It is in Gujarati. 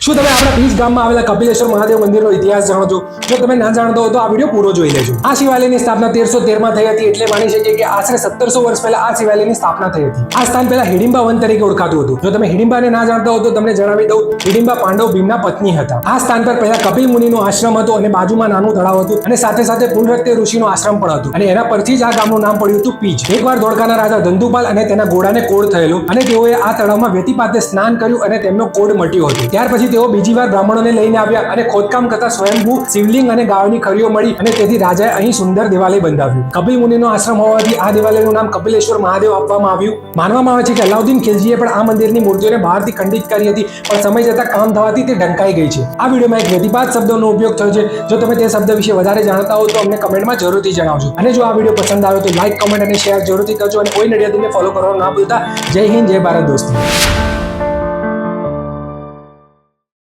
શું તમે આપણા બીજ ગામમાં આવેલા કપિલેશ્વર મહાદેવ મંદિરનો ઇતિહાસ જાણો છો? જો તમે ના જાણતા હો તો આ વિડીયો પૂરો જોઈ લેજો. આ શિવાલયની સ્થાપના 1313 માં થઈ હતી, એટલે માની શકીએ કે આશરે 1700 વર્ષ પહેલા આ શિવાલયની સ્થાપના થઈ હતી. આ સ્થાન પહેલા હિડિંબા વન તરીકે ઓળખાતું હતું. જો તમે હિડિંબાને ના જાણતા હો તો તમને જણાવી દઉં, હિડિંબા પાંડવ ભીમના પત્ની હતા. આ સ્થાન પર પહેલા કપિલ મુનિનો આશ્રમ હતો અને બાજુમાં નાનું તળાવ હતું અને સાથે સાથે પુલરત્ય ઋષિનો આશ્રમ પણ હતો અને એના પરથી જ આ ગામનું નામ પડ્યું હતું પીજ. એકવાર ધોળકાના રાજા ધંધુપાલ અને તેના ઘોડાને કોડ થયેલો અને તેઓએ આ તળાવમાં વ્યતિપાતે સ્નાન કર્યું અને તેમનો કોડ મટ્યો હતો. ત્યાર પછી તેઓ બીજી વાર બ્રાહ્મણોને લઈને આવ્યા અને ખોદકામ કરતા સ્વયંભૂ શિવલિંગ અને ગાયોની ખરીઓ મળી અને તેથી રાજાએ અહીં સુંદર દેવાલય બંધાવ્યું. કપિલ મુનિનો આશ્રમ હોવાથી આ દેવાલયનું નામ કપિલેશ્વર મહાદેવ આપવામાં આવ્યું. માનવામાં આવે છે કે અલાઉદ્દીન ખિલજીએ પણ આ મંદિરની મૂર્તિઓને બહારથી ખંડિત કરી હતી, પણ સમય જતાં કામ થવાથી તે ઢંકાઈ ગઈ છે. આ વિડીયોમાં એક વ્યતિપાત શબ્દનો ઉપયોગ થયો છે. જો તમે તે શબ્દ વિશે વધારે જાણતા હો તો અમને કમેન્ટમાં જરૂરથી જણાવજો. અને જો આ વિડીયો પસંદ આવ્યો તો લાઈક, કમેન્ટ અને શેર જરૂરથી કરજો અને કોઈ નડિયાદીને ફોલો કરવાનું ના ભૂલતા. જય હિન્દ, જય ભારત દોસ્તો.